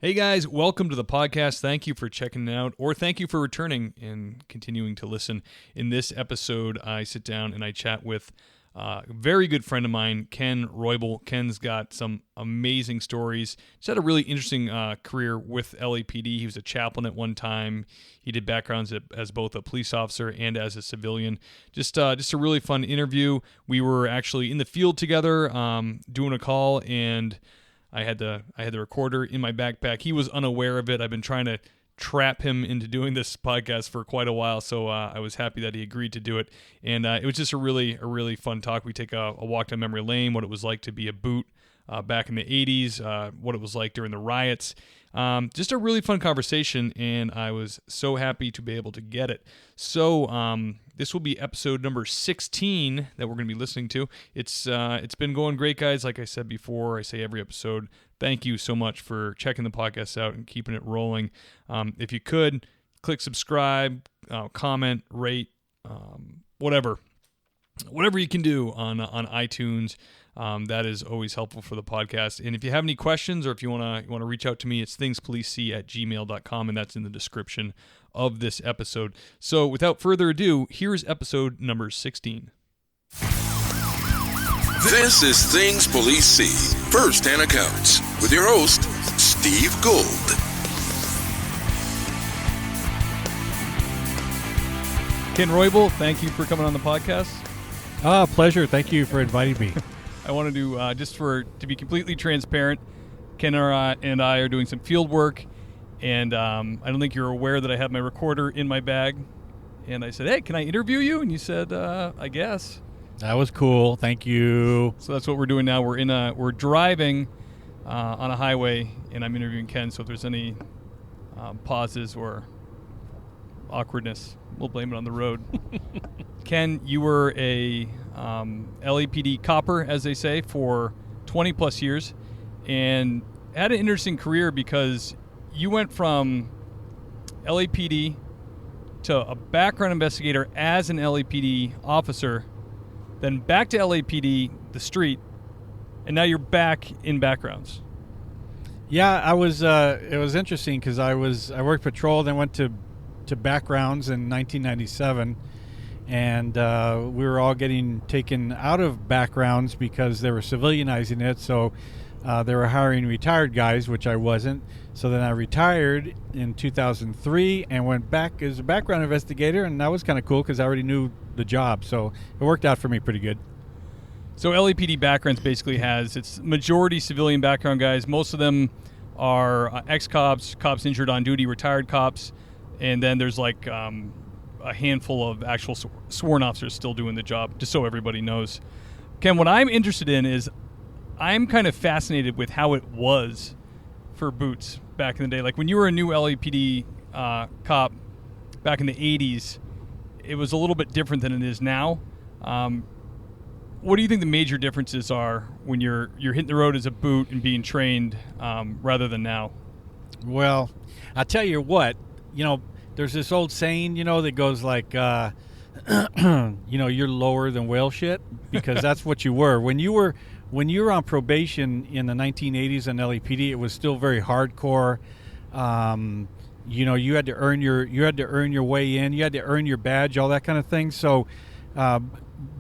Hey guys, welcome to the podcast. Thank you for checking it out, or thank you for returning and continuing to listen. In this episode, I sit down and I chat with a very good friend of mine, Ken Roybal. Ken's got some amazing stories. He's had a really interesting career with LAPD. He was a chaplain at one time. He did backgrounds as both a police officer and as a civilian. Just a really fun interview. We were actually in the field together doing a call, and I had the recorder in my backpack. He was unaware of it. I've been trying to trap him into doing this podcast for quite a while, so I was happy that he agreed to do it. And it was just a really fun talk. We take a walk down memory lane, what it was like to be a boot back in the 80s, what it was like during the riots. Just a really fun conversation, and I was so happy to be able to get it. So this will be episode number 16 that we're going to be listening to. It's been going great, guys. Like I said before, I say every episode, thank you so much for checking the podcast out and keeping it rolling. If you could, click subscribe, comment, rate, whatever you can do on iTunes. That is always helpful for the podcast. And if you have any questions, or if you want to reach out to me, it's thingspolicesee@gmail.com, and that's in the description of this episode. So without further ado, here's episode number 16. This is Things Police See, First-Hand Accounts, with your host, Steve Gold. Ken Roybal, thank you for coming on the podcast. Pleasure. Thank you for inviting me. I wanted to, to be completely transparent, Ken and I are doing some field work, and I don't think you're aware that I have my recorder in my bag. And I said, hey, can I interview you? And you said, I guess. That was cool. Thank you. So that's what we're doing now. We're driving on a highway, and I'm interviewing Ken. So if there's any pauses or awkwardness, we'll blame it on the road. Ken, you were a LAPD copper, as they say, for 20 plus years, and had an interesting career because you went from LAPD to a background investigator as an LAPD officer, then back to LAPD, the street, and now you're back in backgrounds. Yeah, I was. It was interesting because I worked patrol, then went to backgrounds in 1997, and we were all getting taken out of backgrounds because they were civilianizing it. So they were hiring retired guys, which I wasn't. So then I retired in 2003 and went back as a background investigator, and that was kind of cool because I already knew the job. So it worked out for me pretty good. So LAPD backgrounds basically it's majority civilian background guys. Most of them are ex-cops, cops injured on duty, retired cops, and then there's like a handful of actual sworn officers still doing the job, just so everybody knows. Ken, what I'm interested in is I'm kind of fascinated with how it was for boots back in the day. Like when you were a new LAPD cop back in the 80s, it was a little bit different than it is now. What do you think the major differences are when you're hitting the road as a boot and being trained rather than now? Well, I'll tell you what, there's this old saying, that goes like, you're lower than whale shit, because that's what you were. When you were on probation in the 1980s in LAPD, it was still very hardcore. You had to earn your way in. You had to earn your badge, all that kind of thing. So,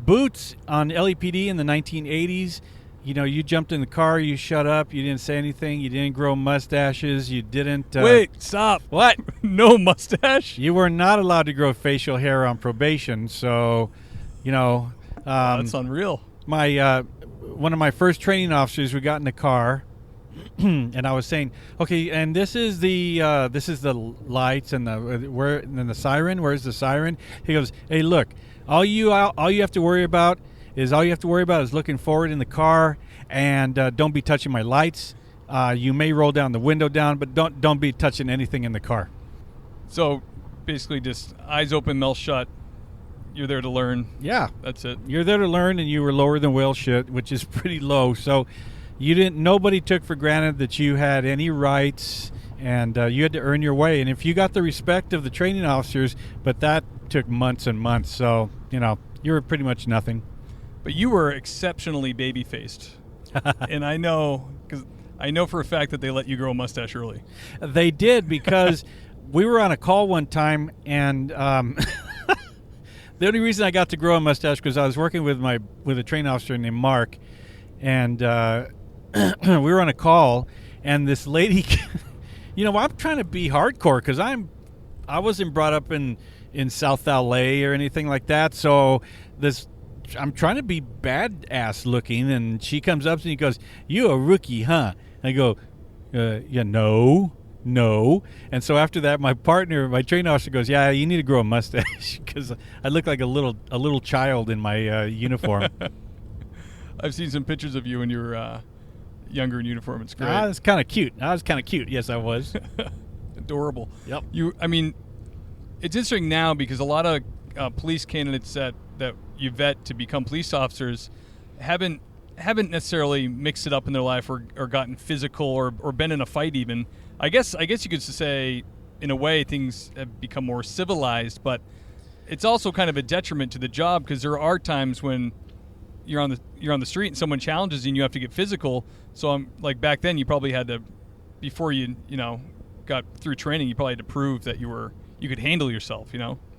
boots on LAPD in the 1980s, you jumped in the car, you shut up, you didn't say anything, you didn't grow mustaches, you didn't... Wait, stop. What? No mustache? You were not allowed to grow facial hair on probation, so, that's unreal. One of my first training officers, we got in the car, and I was saying, okay, and this is the lights and the siren. Where's the siren? He goes, hey, look, all you have to worry about is looking forward in the car, and don't be touching my lights. You may roll down the window down, but don't be touching anything in the car. So basically, just eyes open, mouth shut. You're there to learn. Yeah, that's it. You're there to learn, and you were lower than whale shit, which is pretty low. So nobody took for granted that you had any rights, and you had to earn your way. And if you got the respect of the training officers, but that took months and months. So you were pretty much nothing. But you were exceptionally baby-faced. And I know, because I know for a fact that they let you grow a mustache early. They did, because we were on a call one time, and the only reason I got to grow a mustache because I was working with a training officer named Mark, and we were on a call, and this lady, I'm trying to be hardcore because I wasn't brought up in South LA or anything like that, so I'm trying to be badass looking, and she comes up to me and goes, "You a rookie, huh?" I go, "Yeah, no." And so after that, my training officer goes, "Yeah, you need to grow a mustache," because I look like a little child in my uniform. I've seen some pictures of you when you were younger in uniform. It's great. I was kind of cute. Yes, I was. Adorable. Yep. It's interesting now because a lot of police candidates that you vet to become police officers haven't necessarily mixed it up in their life or gotten physical or been in a fight even. I guess you could say, in a way, things have become more civilized, but it's also kind of a detriment to the job because there are times when you're on the street and someone challenges you and you have to get physical. So I'm like, back then you probably had to, before you got through training, you probably had to prove that you could handle yourself.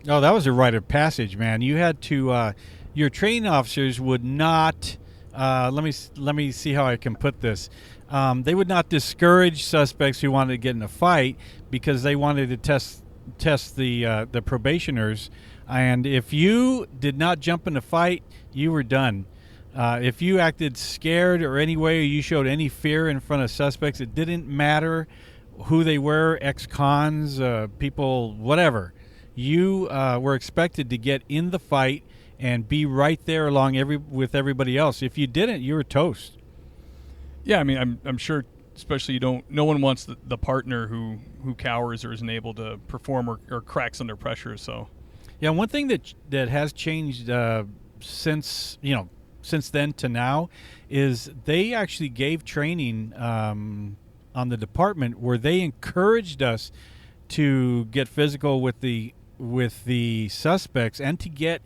Oh, that was a rite of passage, man. You had to. Your training officers would not. Let me see how I can put this. They would not discourage suspects who wanted to get in a fight because they wanted to test the probationers. And if you did not jump in a fight, you were done. If you acted scared or any way, or you showed any fear in front of suspects, it didn't matter who they were, ex-cons, people, whatever. You were expected to get in the fight and be right there with everybody else. If you didn't, you were toast. Yeah, I mean, I'm sure, especially no one wants the partner who cowers or isn't able to perform or cracks under pressure. So, yeah, one thing that has changed since then to now is they actually gave training on the department where they encouraged us to get physical with the suspects and to get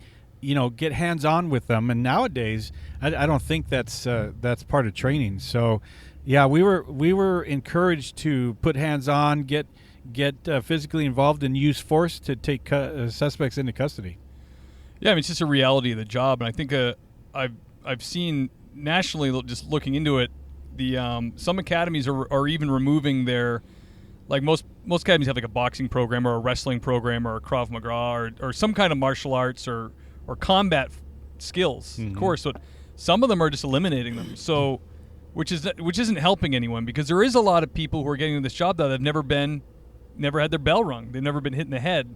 hands-on with them. And nowadays, I don't think that's part of training. So, yeah, we were encouraged to put hands-on, get physically involved, and use force to take suspects into custody. Yeah, I mean, it's just a reality of the job, and I think I've seen nationally, just looking into it, the some academies are even removing their, like most academies have like a boxing program or a wrestling program or a Krav Maga or some kind of martial arts or combat skills, of course, but some of them are just eliminating them. So, which isn't helping anyone because there is a lot of people who are getting into this job that have never had their bell rung. They've never been hit in the head,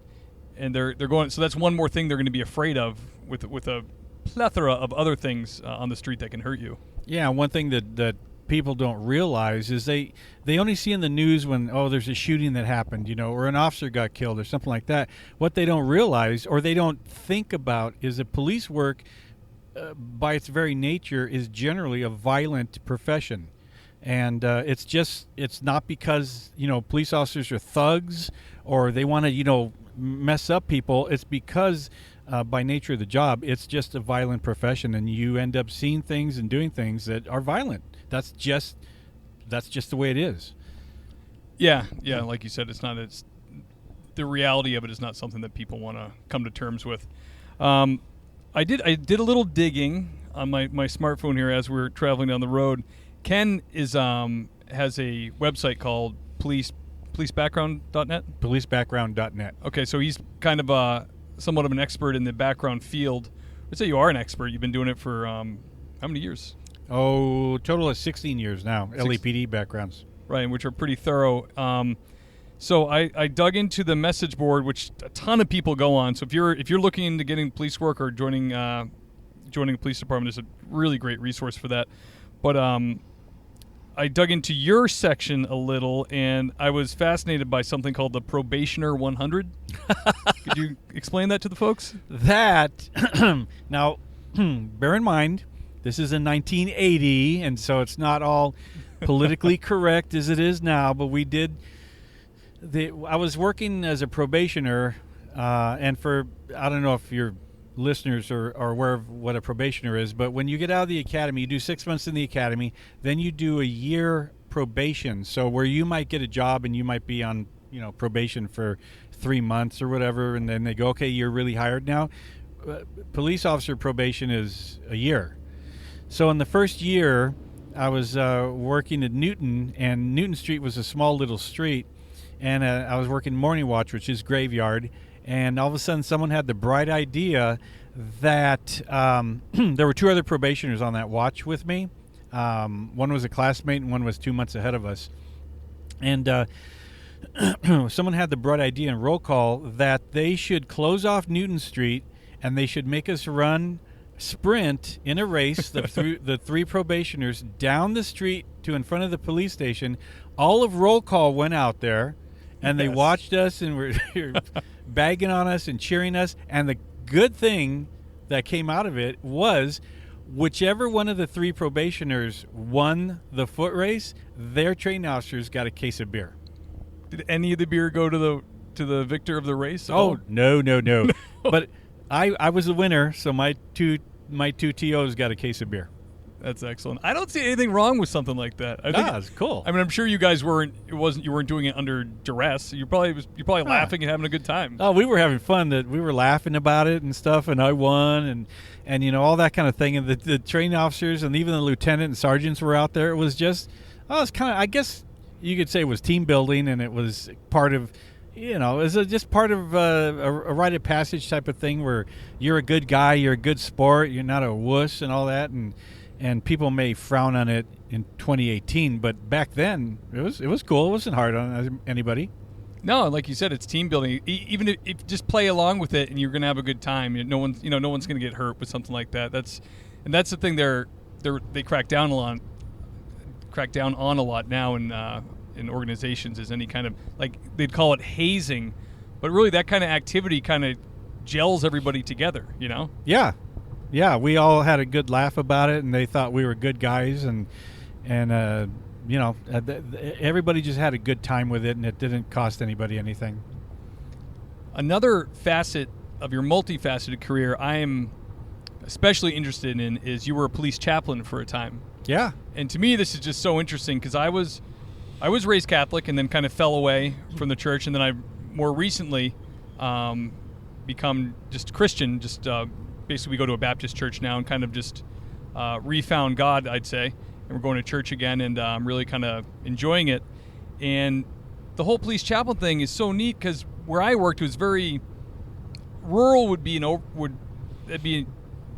and they're going. So that's one more thing they're going to be afraid of with a plethora of other things on the street that can hurt you. Yeah, one thing that people don't realize is they only see in the news when there's a shooting that happened, or an officer got killed or something like that. What they don't realize or they don't think about is that police work by its very nature is generally a violent profession. And it's not because police officers are thugs or they want to mess up people. It's because by nature of the job, it's just a violent profession, and you end up seeing things and doing things that are violent. That's just the way it is. Yeah, like you said, it's the reality of it is not something that people want to come to terms with. I did a little digging on my smartphone here as we were traveling down the road. Ken has a website called policebackground.net. Policebackground.net. Okay, so he's kind of somewhat of an expert in the background field. I'd say you are an expert. You've been doing it for how many years? Total of 16 years now. LAPD backgrounds. Right, which are pretty thorough. So I dug into the message board, which a ton of people go on. So if you're looking into getting police work or joining a police department, there's a really great resource for that. But I dug into your section a little, and I was fascinated by something called the Probationer 100. Could you explain that to the folks? That now, bear in mind, this is in 1980, and so it's not all politically correct as it is now. But we did. I was working as a probationer, and I don't know if your listeners are aware of what a probationer is, but when you get out of the academy, you do 6 months in the academy, then you do a year probation. So where you might get a job and you might be on, probation for 3 months or whatever, and then they go, okay, you're really hired now. Police officer probation is a year. So in the first year, I was working at Newton, and Newton Street was a small little street, and I was working morning watch, which is graveyard, and all of a sudden someone had the bright idea that there were 2 other probationers on that watch with me. One was a classmate and one was 2 months ahead of us. And someone had the bright idea in roll call that they should close off Newton Street and they should make us sprint in a race, the 3 probationers down the street to in front of the police station. All of roll call went out there, and they watched us and were bagging on us and cheering us. And the good thing that came out of it was whichever one of the 3 probationers won the foot race, their training officers got a case of beer. Did any of the beer go to the victor of the race? Oh, no. But I was the winner, so my two TOs got a case of beer. That's excellent. I don't see anything wrong with something like that. I think it's cool. I mean, I'm sure you guys you weren't doing it under duress. You're probably laughing and having a good time. Oh, we were having fun. That we were laughing about it and stuff, and I won, and all that kind of thing. And the training officers and even the lieutenant and sergeants were out there. It was just, it's kind of, I guess you could say it was team building, and it was part of, it was just part of a rite of passage type of thing where you're a good guy, you're a good sport, you're not a wuss and all that, and people may frown on it in 2018, but back then it was cool. It wasn't hard on anybody. No, like you said, it's team building. Even if just play along with it, and you're gonna have a good time. No one's gonna get hurt with something like that. That's the thing. They crack down on a lot now in organizations, is any kind of, like, they'd call it hazing, but really that kind of activity kind of gels everybody together. Yeah, we all had a good laugh about it, and they thought we were good guys, and everybody just had a good time with it, and it didn't cost anybody anything. Another facet of your multifaceted career I am especially interested in is you were a police chaplain for a time. Yeah. And to me, this is just so interesting because I was raised Catholic and then kind of fell away from the church, and then I more recently become just Christian, basically we go to a Baptist church now and kind of just refound God, I'd say. And we're going to church again, and I'm really kind of enjoying it. And the whole police chaplain thing is so neat because where I worked was very rural. Would be an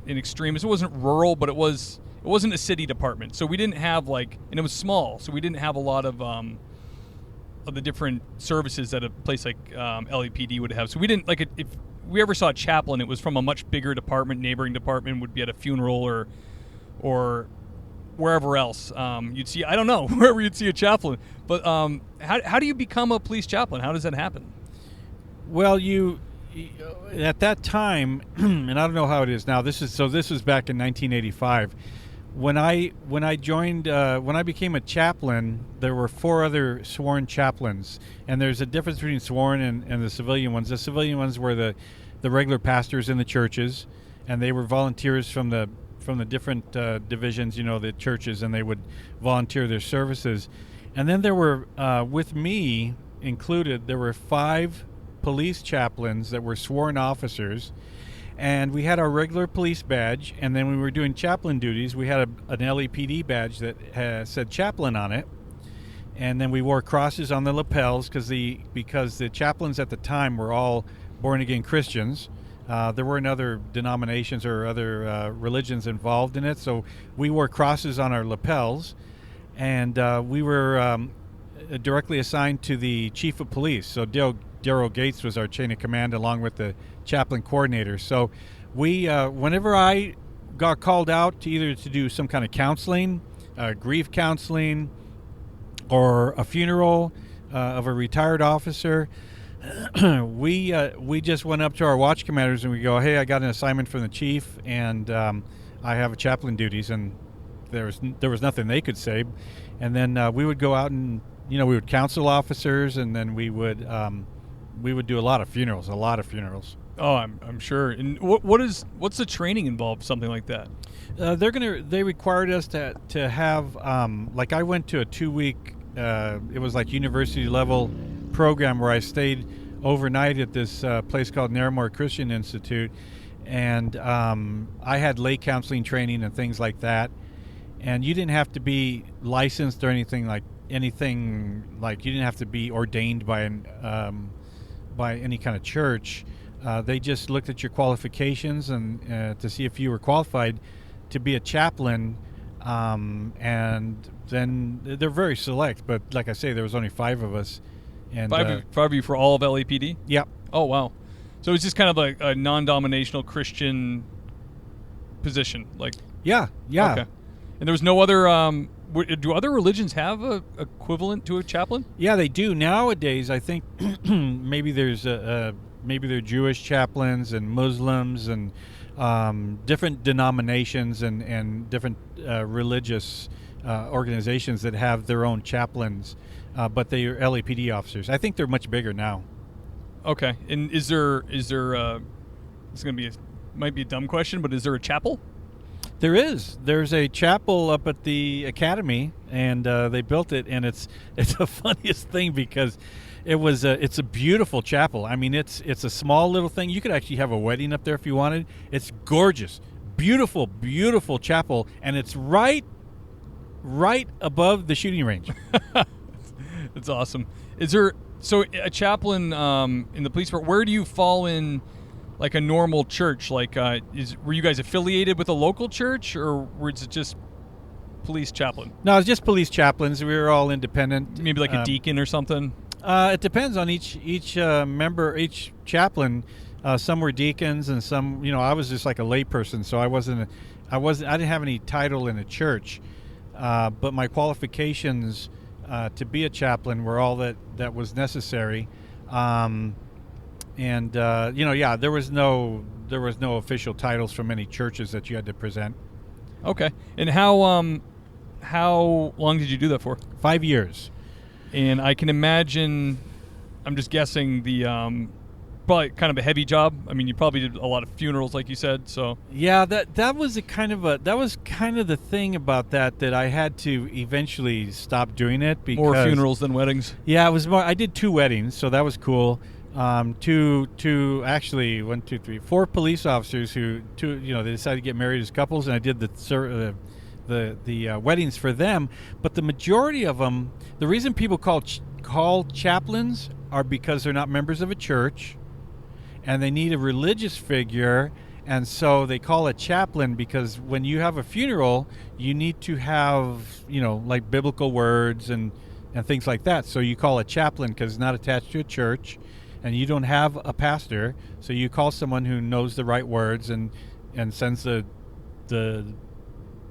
extreme. It wasn't rural, but it wasn't a city department. So we didn't have and it was small. So we didn't have a lot of the different services that a place like LAPD would have. So we didn't if we ever saw a chaplain, it was from a much bigger department, neighboring department, would be at a funeral or wherever else you'd see. I don't know wherever you'd see a chaplain. But how do you become a police chaplain? How does that happen? Well, you at that time, and I don't know how it is now. This was back in 1985. When I joined, when I became a chaplain, there were 4 other sworn chaplains, and there's a difference between sworn and the civilian ones. The civilian ones were the regular pastors in the churches, and they were volunteers from the different divisions, the churches, and they would volunteer their services. And then there were, with me included, there were 5 police chaplains that were sworn officers. And we had our regular police badge, and then when we were doing chaplain duties, we had an LAPD badge that said chaplain on it. And then we wore crosses on the lapels because the chaplains at the time were all born-again Christians. There weren't other denominations or other religions involved in it, so we wore crosses on our lapels. And we were directly assigned to the chief of police. So Daryl Gates was our chain of command along with the chaplain coordinator. So we, whenever I got called out to either to do some kind of counseling, grief counseling, or a funeral of a retired officer, we just went up to our watch commanders and we go, hey, I got an assignment from the chief, and I have a chaplain duties, and there was nothing they could say. And then we would go out and we would counsel officers, and then we would do a lot of funerals. Oh, I'm sure. And what's the training involved? Something like that. They required us to have like I went to a 2-week. It was like university level program where I stayed overnight at this place called Narramore Christian Institute, and I had lay counseling training and things like that. And you didn't have to be licensed or anything like you didn't have to be ordained by any kind of church. They just looked at your qualifications and to see if you were qualified to be a chaplain. And then they're very select, but like I say, there was only 5 of us. And five of you for all of LAPD? Yep. Oh, wow. So it's just kind of a non-dominational Christian position, like. Yeah. Okay. And there was no other. Do other religions have a equivalent to a chaplain? Yeah, they do nowadays. I think maybe there are Jewish chaplains and Muslims and different denominations and different religious organizations that have their own chaplains, but they are LAPD officers. I think they're much bigger now. Okay. And is there? It's going to be might be a dumb question, but is there a chapel? There is. There's a chapel up at the academy, and they built it, and it's the funniest thing because it's a beautiful chapel. I mean, it's a small little thing. You could actually have a wedding up there if you wanted. It's gorgeous, beautiful, beautiful chapel, and it's right above the shooting range. That's awesome. Is there a chaplain in the police department? Where do you fall in? Like a normal church, like were you guys affiliated with a local church, or was it just police chaplain? No, it's just police chaplains. We were all independent. Maybe like a deacon or something. It depends on each member, each chaplain. Some were deacons, and some, I was just like a layperson, so I didn't have any title in a church, but my qualifications to be a chaplain were all that was necessary. And there was no official titles from any churches that you had to present. Okay. And how long did you do that for? 5 years. And I can imagine, I'm just guessing, the probably kind of a heavy job. I mean, you probably did a lot of funerals, like you said. So yeah, that was kind of the thing about that I had to eventually stop doing it because more funerals than weddings. Yeah, it was more. I did 2 weddings, so that was cool. Actually 1, 2, 3, 4 police officers who they decided to get married as couples, and I did the weddings for them. But the majority of them, the reason people call chaplains are because they're not members of a church, and they need a religious figure, and so they call it chaplain because when you have a funeral, you need to have like biblical words and things like that. So you call it chaplain because it's not attached to a church. And you don't have a pastor, so you call someone who knows the right words and sends the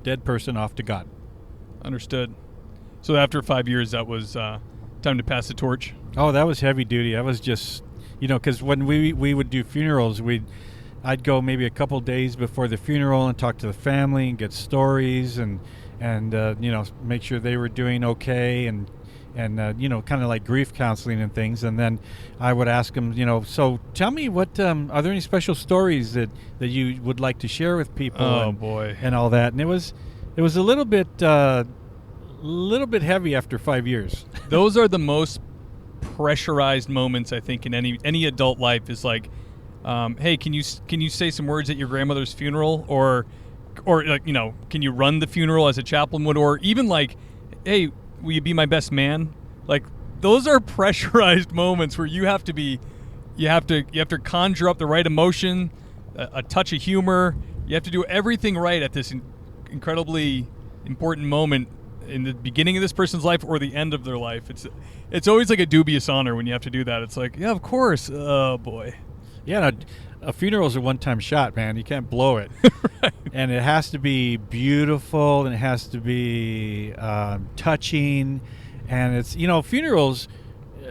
dead person off to God. Understood. So after 5 years, that was time to pass the torch? Oh, that was heavy duty. I was just, because when we would do funerals, I'd go maybe a couple days before the funeral and talk to the family and get stories and make sure they were doing okay and kind of like grief counseling and things. And then I would ask them, so tell me what, are there any special stories that you would like to share with people? Oh, boy. And all that. And it was a little bit heavy after 5 years. Those are the most pressurized moments, I think, in any adult life is like, hey, can you say some words at your grandmother's funeral? Or like, can you run the funeral as a chaplain would? Or even like, hey, will you be my best man? Like, those are pressurized moments where you have to conjure up the right emotion, a touch of humor. You have to do everything right at this incredibly important moment in the beginning of this person's life or the end of their life. It's always like a dubious honor when you have to do that. It's like, yeah, of course. Oh boy. Yeah, a funeral's a one-time shot, man. You can't blow it. Right. And it has to be beautiful, and it has to be touching. And it's, funerals,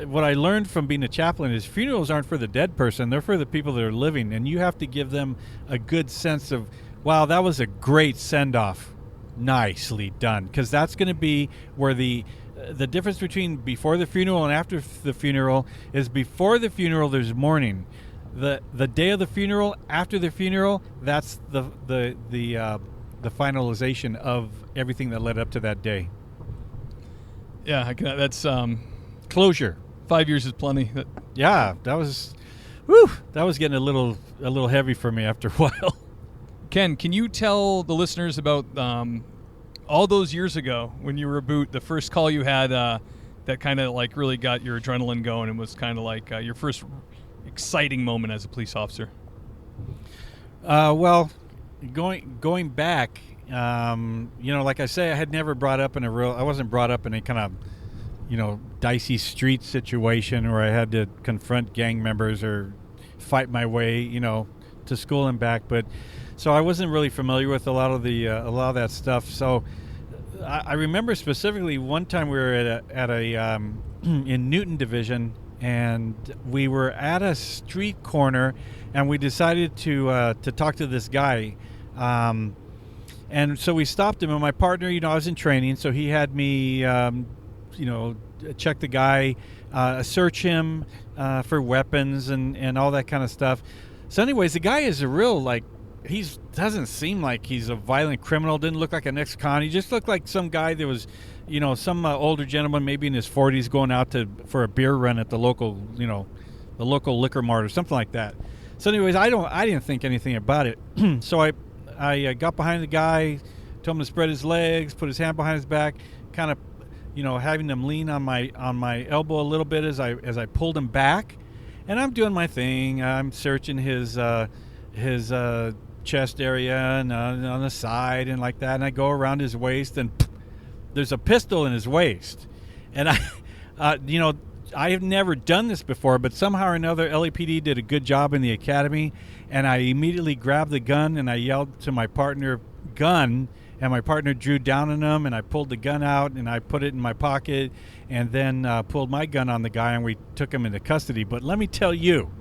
what I learned from being a chaplain is funerals aren't for the dead person. They're for the people that are living. And you have to give them a good sense of, wow, that was a great send-off. Nicely done. Because that's going to be where the difference between before the funeral and after the funeral is before the funeral there's mourning. the day of the funeral, after the funeral, that's the finalization of everything that led up to that day. Yeah, that's Closure. 5 years is plenty. Yeah, that was getting a little heavy for me after a while. Ken, can you tell the listeners about all those years ago when you were a boot, the first call you had that kind of like really got your adrenaline going and was kind of like your first exciting moment as a police officer? Well, going back, like I say, I had never I wasn't brought up in a kind of, dicey street situation where I had to confront gang members or fight my way, to school and back. But so I wasn't really familiar with a lot of that stuff. So I remember specifically one time we were at a in Newton Division, and we were at a street corner, and we decided to talk to this guy. And so we stopped him, and my partner, I was in training, so he had me, check the guy, search him for weapons and all that kind of stuff. So anyways, the guy is a real, he doesn't seem like he's a violent criminal, didn't look like an ex-con. He just looked like some guy that was, some older gentleman, maybe in his 40s, going out for a beer run at the local liquor mart or something like that. So anyways, I didn't think anything about it. So I got behind the guy, told him to spread his legs, put his hand behind his back, kind of, having him lean on my elbow a little bit as I pulled him back, and I'm doing my thing. I'm searching his chest area and on the side and like that, and I go around his waist, and there's a pistol in his waist, and I have never done this before, but somehow or another LAPD did a good job in the academy, and I immediately grabbed the gun and I yelled to my partner, "Gun!" And my partner drew down on him, and I pulled the gun out and I put it in my pocket, and then pulled my gun on the guy, and we took him into custody. But let me tell you,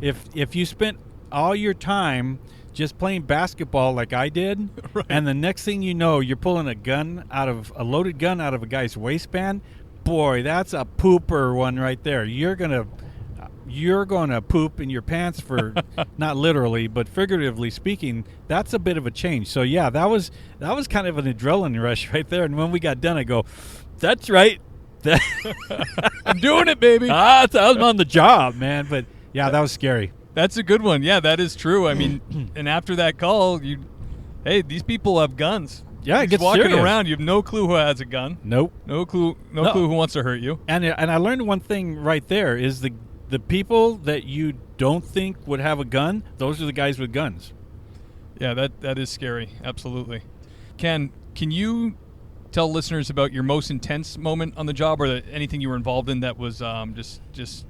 if you spent all your time just playing basketball like I did, right, and the next thing you know, you're pulling a loaded gun out of a guy's waistband, boy, that's a pooper one right there. You're gonna poop in your pants, for not literally but figuratively speaking. That's a bit of a change. So yeah, that was kind of an adrenaline rush right there. And when we got done, I go, "That's right, I'm doing it, baby." I was on the job, man. But yeah, that was scary. That's a good one. Yeah, that is true. I mean, and after that call, hey, these people have guns. Yeah, it gets walking serious. around. You have no clue who has a gun. Nope. No clue who wants to hurt you. And I learned one thing right there is the people that you don't think would have a gun, those are the guys with guns. Yeah, that is scary. Absolutely. Ken, can you tell listeners about your most intense moment on the job, or anything you were involved in that was just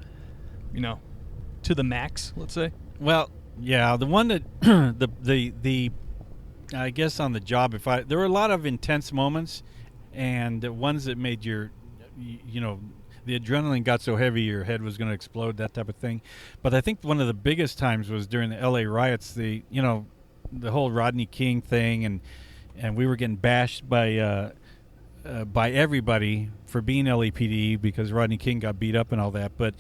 to the max, let's say? Well, yeah, the one that the I guess on the job, there were a lot of intense moments, and ones that made the adrenaline got so heavy your head was going to explode, that type of thing. But I think one of the biggest times was during the LA riots, the whole Rodney King thing, and we were getting bashed by everybody for being LAPD because Rodney King got beat up and all that. But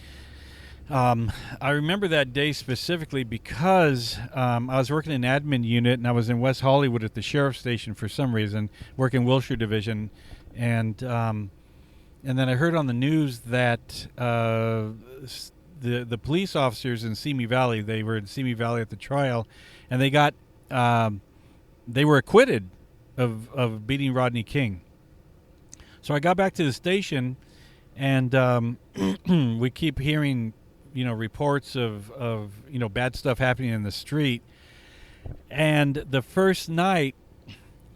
I remember that day specifically because I was working in an admin unit, and I was in West Hollywood at the sheriff's station for some reason, working Wilshire Division, and then I heard on the news that the police officers in Simi Valley, they were in Simi Valley at the trial, and they were acquitted of beating Rodney King. So I got back to the station, and we keep hearing reports of bad stuff happening in the street. And the first night,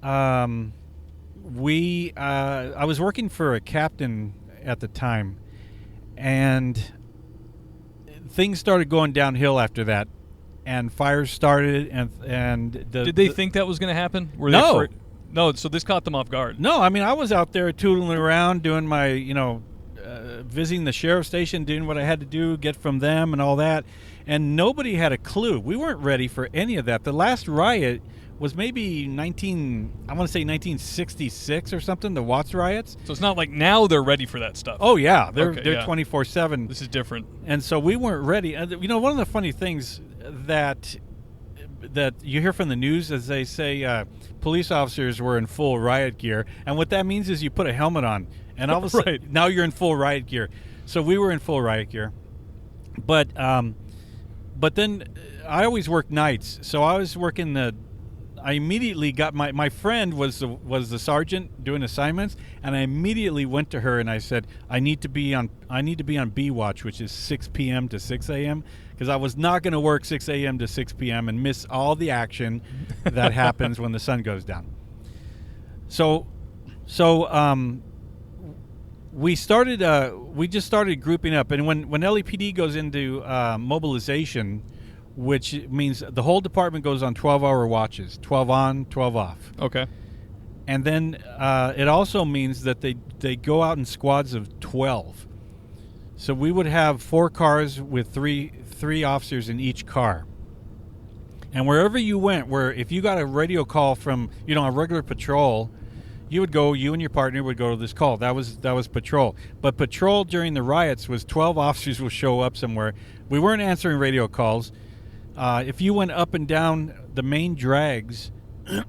I was working for a captain at the time, and things started going downhill after that, and fires started, and did they think that was going to happen? No, so this caught them off guard. No, I mean, I was out there tootling around doing my visiting the sheriff's station, doing what I had to do, get from them and all that, and nobody had a clue. We weren't ready for any of that. The last riot was maybe 1966 or something, the Watts riots. So it's not like now they're ready for that stuff. Oh yeah, they're Okay, 24/7. This is different. And so we weren't ready. You know, one of the funny things that you hear from the news is they say police officers were in full riot gear, and what that means is you put a helmet on, and all of a sudden Right. now you're in full riot gear. So we were in full riot gear, but then I always worked nights, so I was working I immediately got my friend was the sergeant doing assignments, and I immediately went to her and I said I need to be on B watch, which is 6 p.m. to 6 a.m. because I was not going to work 6 a.m. to 6 p.m. and miss all the action that happens when the sun goes down. So we just started grouping up, and when LAPD goes into mobilization, which means the whole department goes on 12-hour watches, 12 on, 12 off. Okay. And then it also means that they go out in squads of 12. So we would have 4 cars with three officers in each car. And wherever you went, if you got a radio call from, a regular patrol, you and your partner would go to this call. That was patrol. But patrol during the riots was 12 officers will show up somewhere. We weren't answering radio calls. If you went up and down the main drags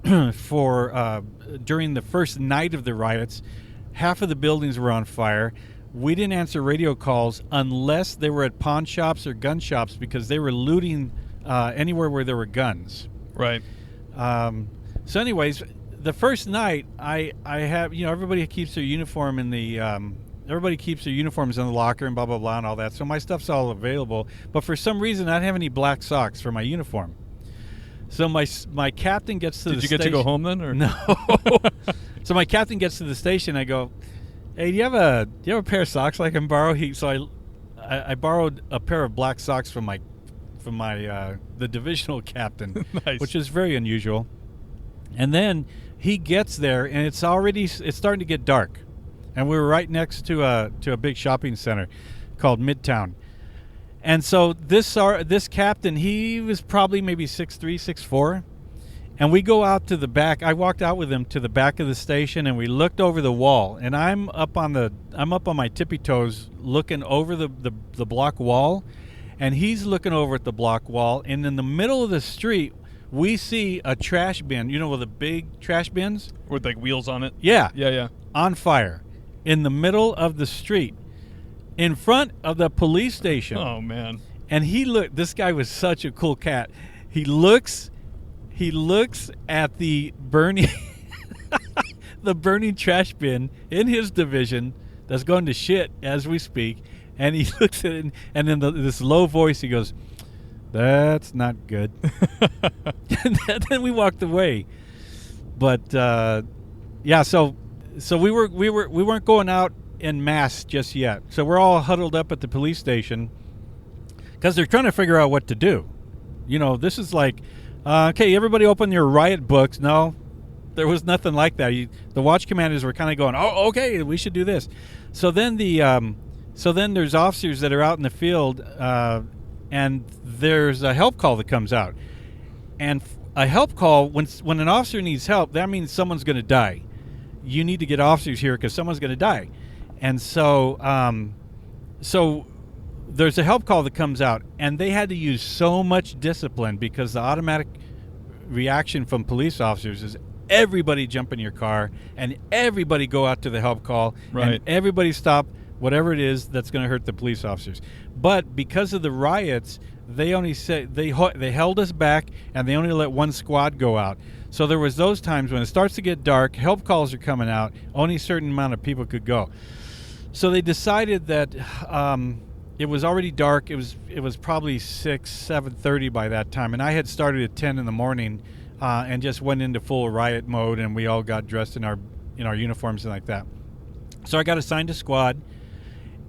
during the first night of the riots, half of the buildings were on fire. We didn't answer radio calls unless they were at pawn shops or gun shops because they were looting anywhere where there were guns. Right. So anyways, the first night I have, everybody keeps their uniform in the everybody keeps their uniforms in the locker and blah, blah, blah, and all that. So my stuff's all available. But for some reason, I didn't have any black socks for my uniform. So my captain gets to the station. Did you get to go home then? Or? No. So my captain gets to the station. I go, hey, do you have a pair of socks I can borrow? So I borrowed a pair of black socks from the divisional captain, Nice. which is very unusual. And then he gets there, and it's starting to get dark. And we were right next to a big shopping center called Midtown. And so this captain, he was probably maybe 6'3", 6'4", and we go out to the back. I walked out with him to the back of the station, and we looked over the wall. And I'm up on my tippy toes, looking over the block wall, and he's looking over at the block wall. And in the middle of the street, we see a trash bin. With the big trash bins With like wheels on it? Yeah. Yeah. On fire. In the middle of the street, in front of the police station. Oh man! And this guy was such a cool cat. He looks at the burning trash bin in his division that's going to shit as we speak, and he looks at it, and then this low voice, he goes, "That's not good." And then we walked away. But yeah, so we weren't going out en masse just yet. So we're all huddled up at the police station because they're trying to figure out what to do. This is like, okay, everybody open your riot books. No, there was nothing like that. The watch commanders were kind of going, oh, okay, we should do this. So then there's officers that are out in the field, and there's a help call that comes out. And a help call, when an officer needs help, that means someone's going to die. You need to get officers here because someone's going to die. And so there's a help call that comes out, and they had to use so much discipline because the automatic reaction from police officers is everybody jump in your car and everybody go out to the help call, right, and everybody stop whatever it is that's going to hurt the police officers. But because of the riots, they only said they held us back, and they only let one squad go out. So there was those times when it starts to get dark, help calls are coming out, only a certain amount of people could go. So they decided that it was already dark. It was probably 7:30 by that time, and I had started at 10 in the morning and just went into full riot mode, and we all got dressed in our uniforms and like that. So I got assigned a squad,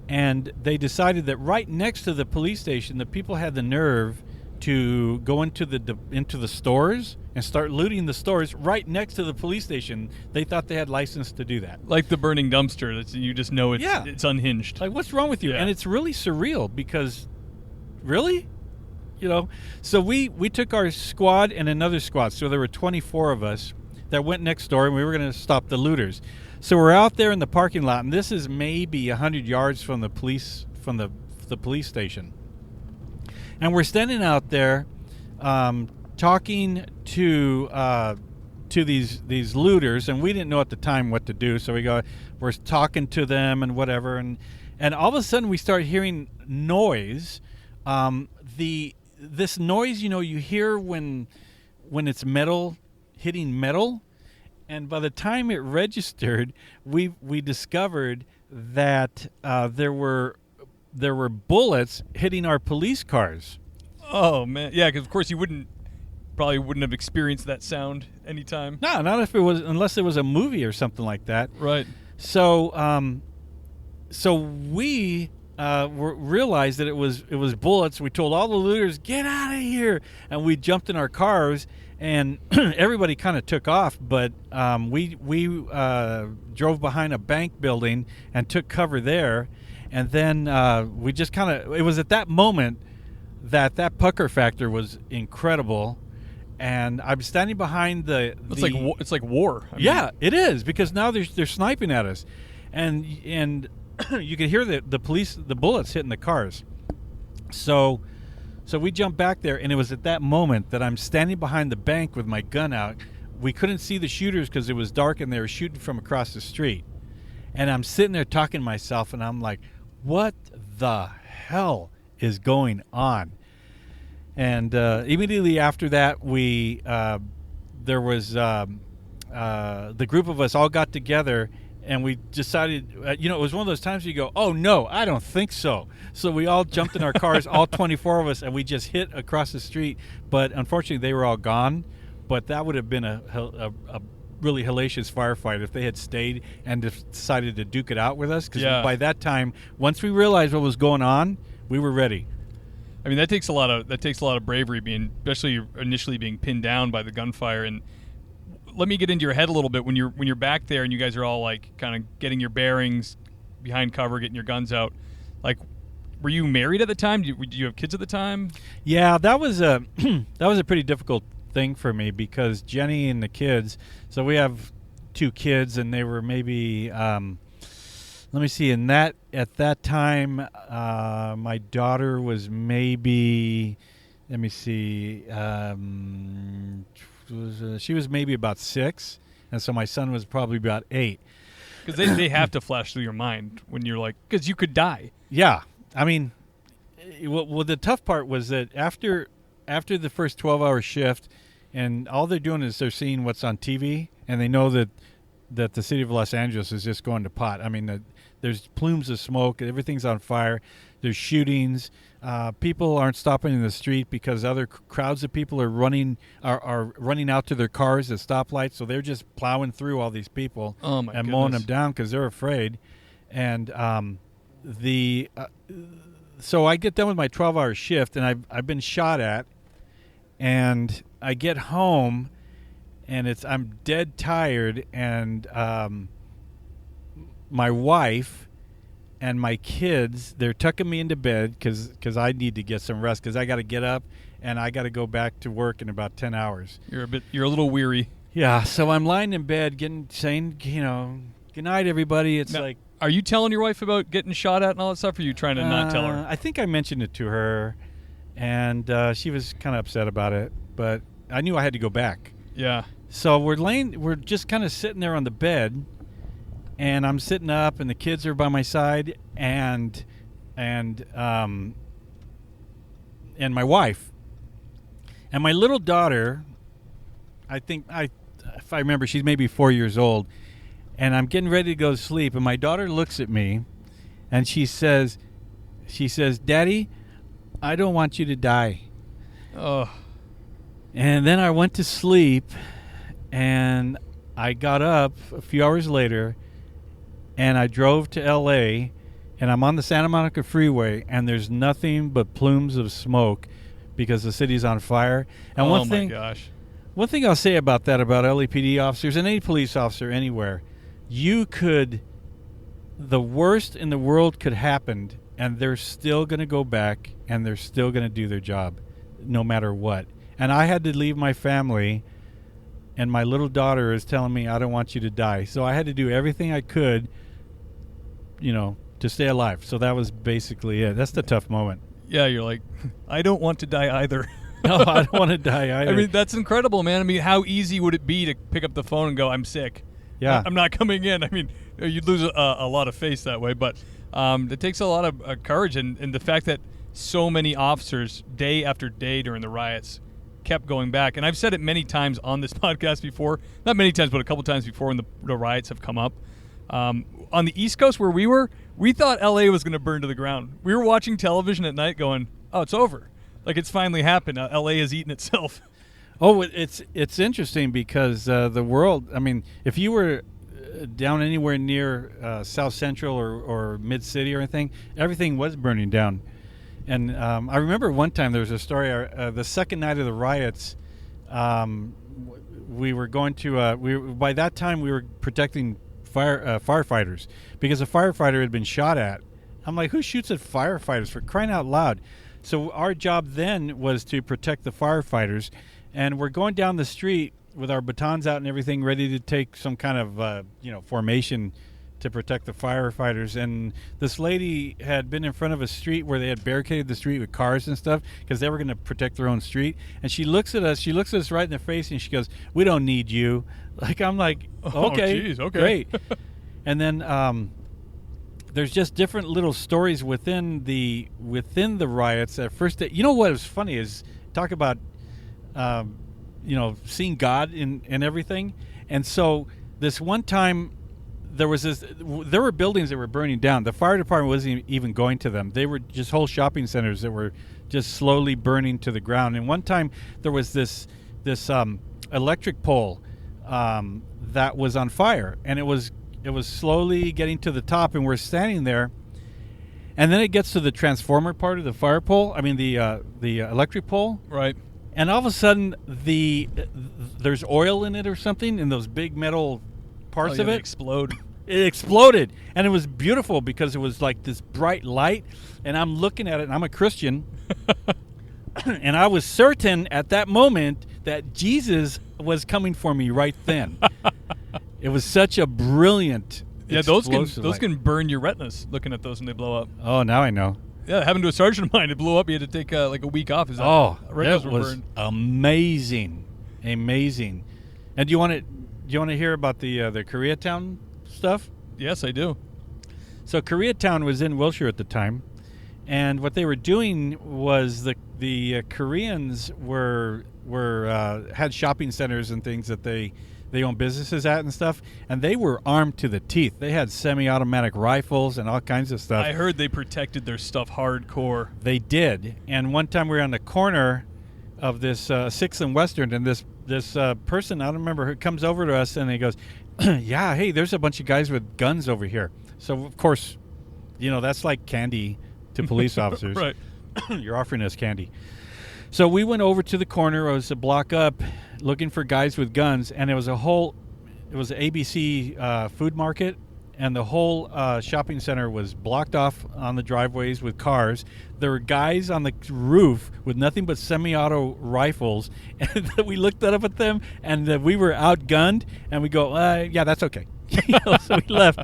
and they decided that right next to the police station, the people had the nerve to go into the stores and start looting the stores right next to the police station. They thought they had license to do that. Like the burning dumpster. You just know it's unhinged. Like, what's wrong with you? Yeah. And it's really surreal because, really? So we took our squad and another squad. So there were 24 of us that went next door, and we were going to stop the looters. So we're out there in the parking lot, and this is maybe 100 yards from the police station. And we're standing out there talking to these looters, and we didn't know at the time what to do. So we're talking to them and whatever, and all of a sudden we start hearing noise. This noise, you hear when it's metal hitting metal, and by the time it registered, we discovered that there were bullets hitting our police cars. Oh man, yeah, because of course you probably wouldn't have experienced that sound anytime. No, not unless it was a movie or something like that. Right. So, we realized that it was bullets. We told all the looters, "Get out of here!" And we jumped in our cars, and everybody kind of took off. But we drove behind a bank building and took cover there. And then we just it was at that moment that pucker factor was incredible. And I'm standing behind it's like war. Yeah, it is, because now they're sniping at us, and you can hear the bullets hitting the cars. So we jumped back there, and it was at that moment that I'm standing behind the bank with my gun out. We couldn't see the shooters because it was dark, and they were shooting from across the street. And I'm sitting there talking to myself, and I'm like, what the hell is going on? And immediately after that, there was the group of us all got together, and we decided, it was one of those times where you go, oh no, I don't think so. So we all jumped in our cars, all 24 of us, and we just hit across the street. But unfortunately, they were all gone. But that would have been a really hellacious firefight if they had stayed and decided to duke it out with us. Because by that time, once we realized what was going on, we were ready. I mean, that takes a lot of bravery, especially initially being pinned down by the gunfire. And let me get into your head a little bit when you're back there and you guys are all like kind of getting your bearings, behind cover, getting your guns out. Like, were you married at the time? Did you have kids at the time? Yeah, that was a pretty difficult thing for me, because Jenny and the kids. So we have 2 kids, and they were maybe. Let me see. At that time, my daughter was maybe. Let me see. She was maybe about 6, and so my son was probably about 8. Because they have to flash through your mind when you're like, because you could die. Yeah, I mean, well, the tough part was that after the first 12-hour shift, and all they're doing is they're seeing what's on TV, and they know that the city of Los Angeles is just going to pot. I mean, there's plumes of smoke. Everything's on fire. There's shootings. People aren't stopping in the street because other crowds of people are running out to their cars at stoplights. So they're just plowing through all these people and mowing them down because they're afraid. And so I get done with my 12-hour shift, and I've been shot at, and I get home, and I'm dead tired, and my wife and my kids, they're tucking me into bed because I need to get some rest, because I got to get up and I got to go back to work in about 10 hours. You're a little weary. Yeah, so I'm lying in bed saying, good night, everybody. It's like, are you telling your wife about getting shot at and all that stuff, or are you trying to not tell her? I think I mentioned it to her, and she was kind of upset about it, but I knew I had to go back. Yeah. So we're just kind of sitting there on the bed, and I'm sitting up, and the kids are by my side, and my wife, and my little daughter. I think if I remember, she's maybe 4 years old, and I'm getting ready to go to sleep, and my daughter looks at me, and she says, "Daddy, I don't want you to die." Oh. And then I went to sleep, and I got up a few hours later, and I drove to L.A., and I'm on the Santa Monica Freeway, and there's nothing but plumes of smoke because the city's on fire. And my gosh. One thing I'll say about LAPD officers and any police officer anywhere, the worst in the world could happen, and they're still going to go back, and they're still going to do their job. no matter what. And I had to leave my family, and my little daughter is telling me, I don't want you to die. So I had to do everything I could, to stay alive. So that was basically it. That's the tough moment. Yeah, you're like, I don't want to die either. No, I don't want to die either. I mean, that's incredible, man. I mean, how easy would it be to pick up the phone and go, I'm sick? Yeah. I'm not coming in. I mean, you'd lose a lot of face that way, but it takes a lot of courage, and the fact that so many officers, day after day during the riots, kept going back. And I've said it many times on this podcast before. Not many times, but a couple times before when the riots have come up. On the East Coast where we were, we thought L.A. was going to burn to the ground. We were watching television at night going, oh, it's over. Like, it's finally happened. L.A. has eaten itself. Oh, it's interesting because the world, I mean, if you were down anywhere near South Central or Mid-City or anything, everything was burning down. And I remember one time there was a story, the second night of the riots, we were going to, by that time we were protecting firefighters because a firefighter had been shot at. I'm like, who shoots at firefighters, for crying out loud? So our job then was to protect the firefighters, and we're going down the street with our batons out and everything, ready to take some kind of formation to protect the firefighters. And this lady had been in front of a street where they had barricaded the street with cars and stuff because they were going to protect their own street. And she looks at us right in the face, and she goes, "We don't need you." Like, I'm like, okay, geez, okay. Great. And then there's just different little stories within the riots. At first, what was funny is talk about seeing God in everything. And so this one time there were buildings that were burning down. The fire department wasn't even going to them. They were just whole shopping centers that were just slowly burning to the ground. And one time there was this electric pole that was on fire, and it was slowly getting to the top, and we're standing there, and then it gets to the transformer part of the fire pole. I mean the electric pole, right? And all of a sudden there's oil in it or something, in those big metal parts of it. It exploded, and it was beautiful because it was like this bright light, and I'm looking at it, and I'm a Christian, and I was certain at that moment that Jesus was coming for me right then. It was such a brilliant, those can burn your retinas looking at those when they blow up. Oh, now I know. Yeah, happened to a sergeant of mine. It blew up. He had to take like a week off. That was amazing. And do you want to hear about the Koreatown stuff? Yes, I do. So Koreatown was in Wilshire at the time, and what they were doing was the Koreans had shopping centers and things that they own businesses at and stuff, and they were armed to the teeth. They had semi-automatic rifles and all kinds of stuff. I heard they protected their stuff hardcore. They did. And one time we were on the corner of this 6th and Western, and this person, I don't remember, who comes over to us, and he goes, yeah, hey, there's a bunch of guys with guns over here. So, of course, that's like candy to police officers. Right. You're offering us candy. So we went over to the corner. It was a block up, looking for guys with guns, and it was an ABC food market, and the whole shopping center was blocked off on the driveways with cars. There were guys on the roof with nothing but semi-auto rifles, and we looked up at them, and we were outgunned, and we go, yeah, that's okay. So we left.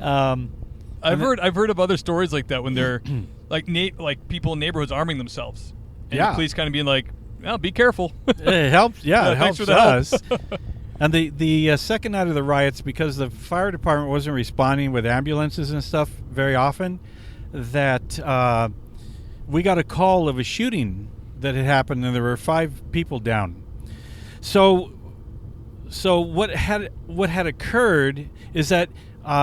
I've heard of other stories like that when they're like people in neighborhoods arming themselves. And the police kind of being like, well, be careful. It helps. Yeah, it helps for the us. And the second night of the riots, because the fire department wasn't responding with ambulances and stuff very often, that we got a call of a shooting that had happened, and there were 5 people down. So what had occurred is that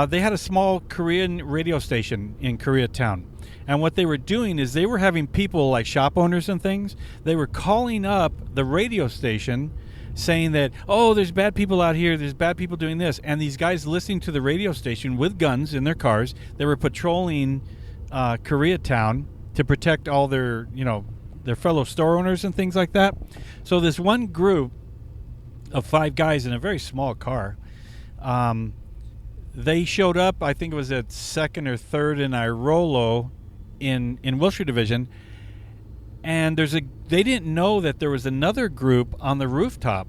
they had a small Korean radio station in Koreatown. And what they were doing is they were having people like shop owners and things. They were calling up the radio station saying that, oh, there's bad people out here. There's bad people doing this. And these guys listening to the radio station with guns in their cars, they were patrolling Koreatown to protect all their fellow store owners and things like that. So this one group of 5 guys in a very small car, they showed up, I think it was at 2nd or 3rd in Irolo in Wilshire Division, And they didn't know that there was another group on the rooftop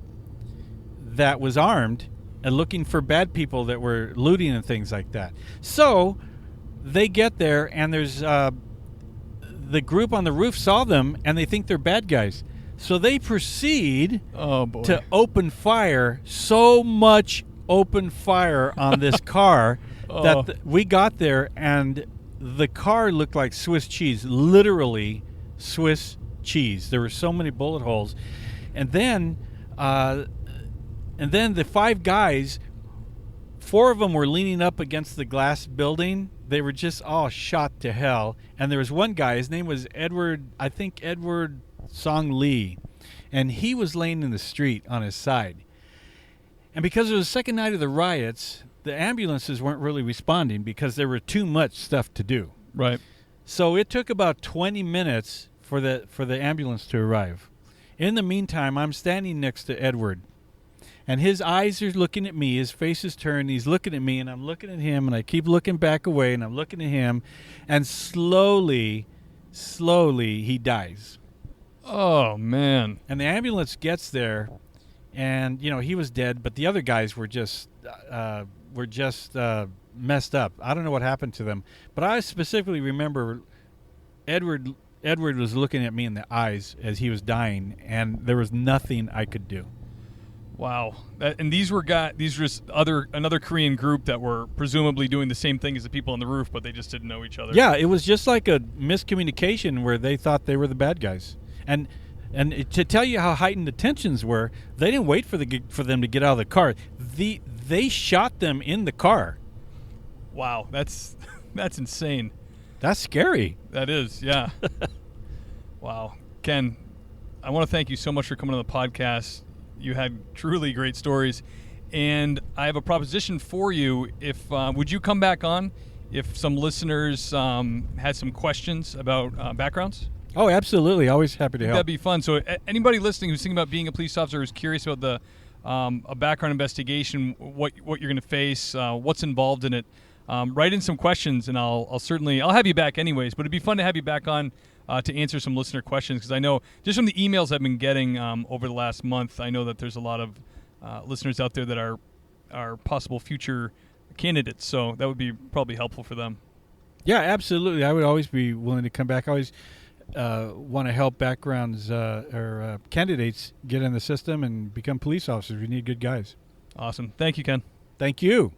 that was armed and looking for bad people that were looting and things like that. So they get there, and there's the group on the roof saw them, and they think they're bad guys. So they proceed to open fire, so much open fire on this car that we got there, and the car looked like Swiss cheese, literally Swiss cheese. There were so many bullet holes. And then the 5 guys, 4 of them were leaning up against the glass building. They were just all shot to hell. And there was one guy, his name was Edward Song Lee, and he was laying in the street on his side. And because it was the second night of the riots, the ambulances weren't really responding because there were too much stuff to do. Right. So it took about 20 minutes for the ambulance to arrive. In the meantime, I'm standing next to Edward, and his eyes are looking at me. His face is turned. He's looking at me, and I'm looking at him, and I keep looking back away, and I'm looking at him, and slowly he dies. Oh, man. And the ambulance gets there, and he was dead, but the other guys were just messed up. I don't know what happened to them, but I specifically remember Edward was looking at me in the eyes as he was dying, and there was nothing I could do. Wow. And these were another Korean group that were presumably doing the same thing as the people on the roof, but they just didn't know each other. Yeah, it was just like a miscommunication where they thought they were the bad guys. And to tell you how heightened the tensions were, they didn't wait for them to get out of the car. They shot them in the car. Wow, that's insane. That's scary. That is, yeah. Wow. Ken, I want to thank you so much for coming on the podcast. You had truly great stories. And I have a proposition for you. Would you come back on if some listeners had some questions about backgrounds? Oh, absolutely. Always happy to help. That'd be fun. So anybody listening who's thinking about being a police officer, who's curious about a background investigation, what you're going to face, what's involved in it, write in some questions, and I'll have you back anyways. But it'd be fun to have you back on to answer some listener questions, because I know just from the emails I've been getting over the last month, I know that there's a lot of listeners out there that are possible future candidates. So that would be probably helpful for them. Yeah, absolutely. I would always be willing to come back. I always want to help backgrounds or candidates get in the system and become police officers. We need good guys. Awesome. Thank you, Ken. Thank you.